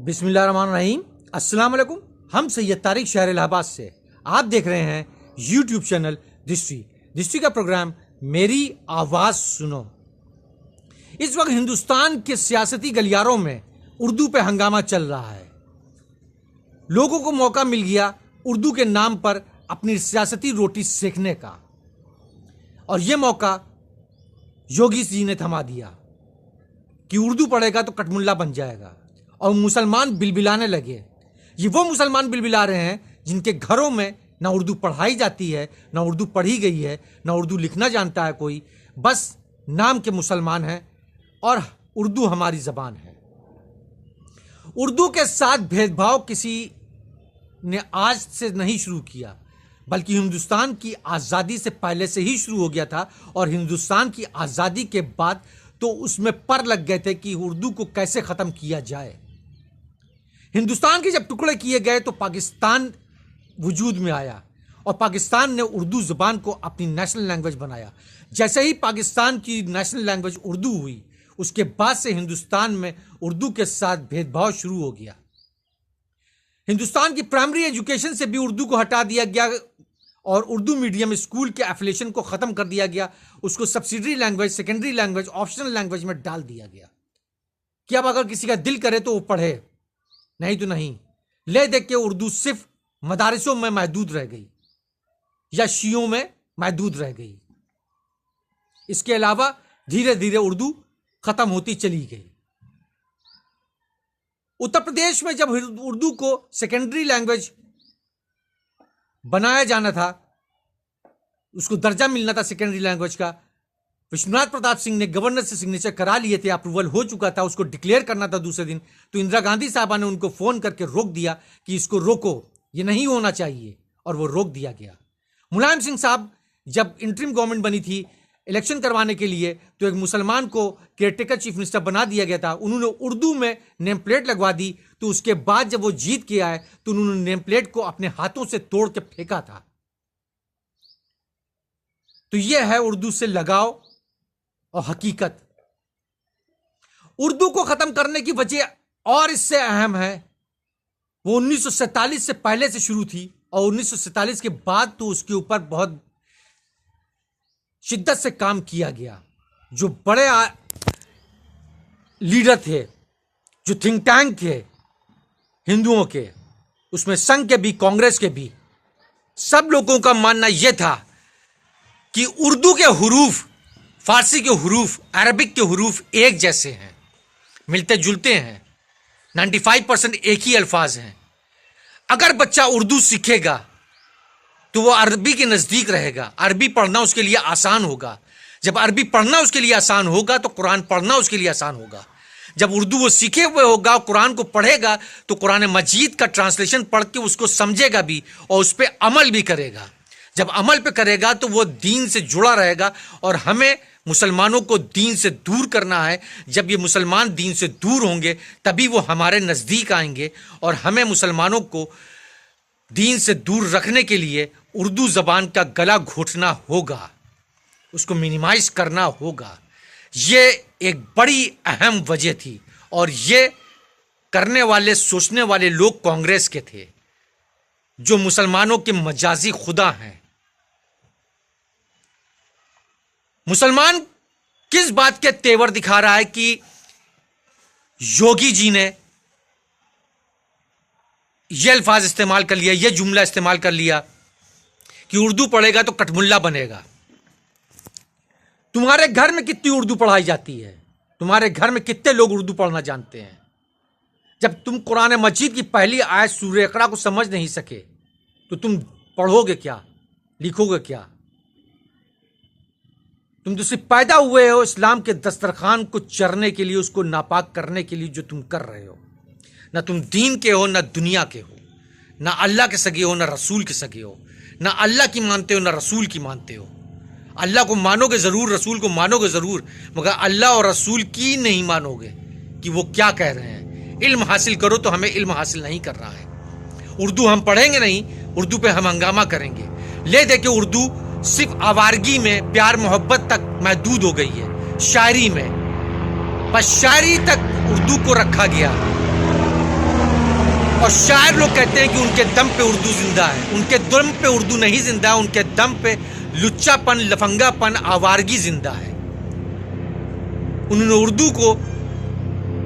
बिस्मिल्लाहिर्रहमानिर्रहीम। अस्सलाम वालेकुम। हम सैयद तारिक शहर इलाहाबाद से आप देख रहे हैं यूट्यूब चैनल दृष्टि का प्रोग्राम मेरी आवाज़ सुनो। इस वक्त हिंदुस्तान के सियासती गलियारों में उर्दू पे हंगामा चल रहा है। लोगों को मौका मिल गया उर्दू के नाम पर अपनी सियासती रोटी सेकने का, और यह मौका योगी जी ने थमा दिया कि उर्दू पढ़ेगा तो कटमुल्ला बन जाएगा, और मुसलमान बिलबिलाने लगे। ये वो मुसलमान बिलबिला रहे हैं जिनके घरों में ना उर्दू पढ़ाई जाती है, ना उर्दू पढ़ी गई है, ना उर्दू लिखना जानता है कोई, बस नाम के मुसलमान हैं और उर्दू हमारी ज़बान है। उर्दू के साथ भेदभाव किसी ने आज से नहीं शुरू किया, बल्कि हिंदुस्तान की आज़ादी से पहले से ही शुरू हो गया था, और हिंदुस्तान की आज़ादी के बाद तो उसमें पर लग गए थे कि उर्दू को कैसे ख़त्म किया जाए। हिंदुस्तान के जब टुकड़े किए गए तो पाकिस्तान वजूद में आया, और पाकिस्तान ने उर्दू ज़बान को अपनी नेशनल लैंग्वेज बनाया। जैसे ही पाकिस्तान की नेशनल लैंग्वेज उर्दू हुई, उसके बाद से हिंदुस्तान में उर्दू के साथ भेदभाव शुरू हो गया। हिंदुस्तान की प्राइमरी एजुकेशन से भी उर्दू को हटा दिया गया, और उर्दू मीडियम स्कूल के एफिलिएशन को ख़त्म कर दिया गया। उसको subsidiary language, secondary language, optional language में डाल दिया गया कि अब अगर किसी का दिल करे तो वो पढ़े, नहीं तो नहीं। ले देख के उर्दू सिर्फ मदारिसों में महदूद रह गई या शियों में महदूद रह गई। इसके अलावा धीरे धीरे उर्दू खत्म होती चली गई। उत्तर प्रदेश में जब उर्दू को सेकेंडरी लैंग्वेज बनाया जाना था, उसको दर्जा मिलना था सेकेंडरी लैंग्वेज का, विश्वनाथ प्रताप सिंह ने गवर्नर से सिग्नेचर करा लिए थे, अप्रूवल हो चुका था, उसको डिक्लेयर करना था दूसरे दिन, तो इंदिरा गांधी साहबा ने उनको फोन करके रोक दिया कि इसको रोको, ये नहीं होना चाहिए, और वो रोक दिया गया। मुलायम सिंह साहब जब इंटरिम गवर्नमेंट बनी थी इलेक्शन करवाने के लिए, तो एक मुसलमान को केयरटेकर चीफ मिनिस्टर बना दिया गया था। उन्होंने उर्दू में नेम प्लेट लगवा दी, तो उसके बाद जब वो जीत के आए तो उन्होंने नेम प्लेट को अपने हाथों से तोड़ के फेंका था। तो यह है उर्दू से लगाव और हकीकत। उर्दू को खत्म करने की वजह और इससे अहम है, वो 1947 से पहले से शुरू थी, और 1947 के बाद तो उसके ऊपर बहुत शिद्दत से काम किया गया। जो बड़े लीडर थे, जो थिंक टैंक थे हिंदुओं के, उसमें संघ के भी, कांग्रेस के भी, सब लोगों का मानना यह था कि उर्दू के हुरूफ, फारसी के हुरूफ, अरबिक के हुरूफ एक जैसे हैं, मिलते जुलते हैं, 95% एक ही अल्फाज हैं। अगर बच्चा उर्दू सीखेगा तो वो अरबी के नज़दीक रहेगा, अरबी पढ़ना उसके लिए आसान होगा। जब अरबी पढ़ना उसके लिए आसान होगा तो कुरान पढ़ना उसके लिए आसान होगा। जब उर्दू वो सीखे हुए होगा, कुरान को पढ़ेगा, तो कुरान मजीद का ट्रांसलेशन पढ़ के उसको समझेगा भी और उस पर अमल भी करेगा। जब अमल पे करेगा तो वो दीन से जुड़ा रहेगा, और हमें मुसलमानों को दीन से दूर करना है। जब ये मुसलमान दीन से दूर होंगे तभी वो हमारे नज़दीक आएंगे, और हमें मुसलमानों को दीन से दूर रखने के लिए उर्दू ज़बान का गला घोटना होगा, उसको मिनिमाइज करना होगा। ये एक बड़ी अहम वजह थी, और ये करने वाले, सोचने वाले लोग कांग्रेस के थे, जो मुसलमानों के मजाजी खुदा हैं। मुसलमान किस बात के तेवर दिखा रहा है कि योगी जी ने यह अल्फाज इस्तेमाल कर लिया, यह जुमला इस्तेमाल कर लिया कि उर्दू पढ़ेगा तो कटमुल्ला बनेगा। तुम्हारे घर में कितनी उर्दू पढ़ाई जाती है? तुम्हारे घर में कितने लोग उर्दू पढ़ना जानते हैं? जब तुम कुरान मजीद की पहली आयत सूरह इक़रा को समझ नहीं सके तो तुम पढ़ोगे क्या, लिखोगे क्या? तुम तो सिर्फ पैदा हुए हो इस्लाम के दस्तरखान को चरने के लिए, उसको नापाक करने के लिए जो तुम कर रहे हो। ना तुम दीन के हो, ना दुनिया के हो, ना अल्लाह के सगे हो, ना रसूल के सगे हो, ना अल्लाह की मानते हो, ना रसूल की मानते हो। अल्लाह को मानोगे ज़रूर, रसूल को मानोगे ज़रूर, मगर अल्लाह और रसूल की नहीं मानोगे कि वो क्या कह रहे हैं। इल्म हासिल करो, तो हमें इल्म हासिल नहीं कर रहा है। उर्दू हम पढ़ेंगे नहीं, उर्दू पे हम हंगामा करेंगे। ले दे के उर्दू सिर्फ आवारगी में, प्यार मोहब्बत तक महदूद हो गई है, शायरी में, बस शायरी तक उर्दू को रखा गया। और शायर लोग कहते हैं कि उनके दम पे उर्दू जिंदा है। उनके दम पे उर्दू नहीं जिंदा है, उनके दम पे लुच्चापन, लफंगापन, आवारगी जिंदा है। उन्होंने उर्दू को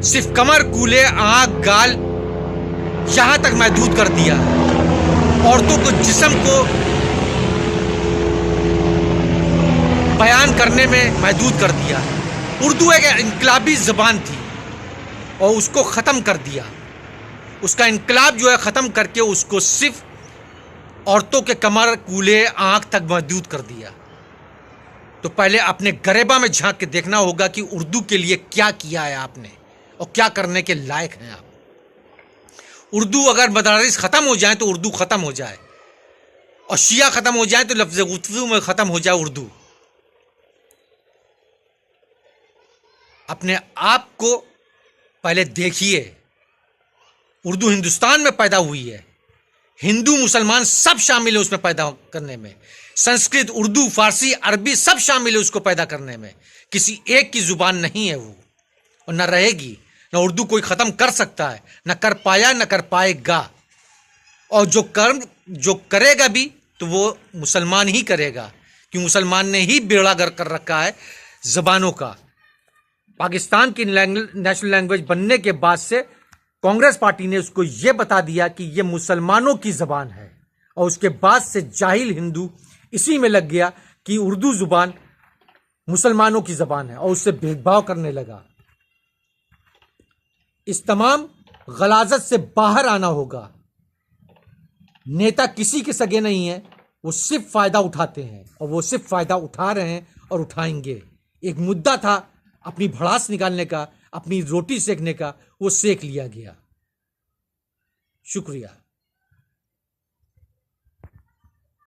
सिर्फ कमर, कूले, आंख, गाल यहां तक महदूद कर दिया। औरतों को, जिस्म को बयान करने में महदूद कर दिया। उर्दू एक इनकलाबी जबान थी और उसको ख़त्म कर दिया। उसका इनकलाब जो है ख़त्म करके उसको सिर्फ औरतों के कमर, कूले, आंख तक महदूद कर दिया। तो पहले अपने गरेबा में झांक के देखना होगा कि उर्दू के लिए क्या किया है आपने और क्या करने के लायक हैं आप। उर्दू अगर मदारिस ख़त्म हो जाए तो उर्दू ख़त्म हो जाए, और शिया ख़त्म हो जाए तो लफ्ज़ गुफ्तगू में ख़त्म हो जाए उर्दू। अपने आप को पहले देखिए। उर्दू हिंदुस्तान में पैदा हुई है, हिंदू मुसलमान सब शामिल है उसमें पैदा करने में। संस्कृत, उर्दू, फारसी, अरबी सब शामिल है उसको पैदा करने में। किसी एक की जुबान नहीं है वो, और न रहेगी। न उर्दू कोई ख़त्म कर सकता है, न कर पाया, न कर पाएगा। और जो करेगा भी तो वो मुसलमान ही करेगा, क्योंकि मुसलमान ने ही बेड़ा गर्क कर रखा है ज़बानों का। पाकिस्तान की नेशनल लैंग्वेज बनने के बाद से कांग्रेस पार्टी ने उसको ये बता दिया कि ये मुसलमानों की ज़बान है, और उसके बाद से जाहिल हिंदू इसी में लग गया कि उर्दू ज़ुबान मुसलमानों की ज़बान है और उससे भेदभाव करने लगा। इस तमाम गलाजत से बाहर आना होगा। नेता किसी के सगे नहीं है, वो सिर्फ फ़ायदा उठाते हैं, और वो सिर्फ फ़ायदा उठा रहे हैं और उठाएंगे। एक मुद्दा था अपनी भड़ास निकालने का, अपनी रोटी सेकने का, वो सेक लिया गया। शुक्रिया।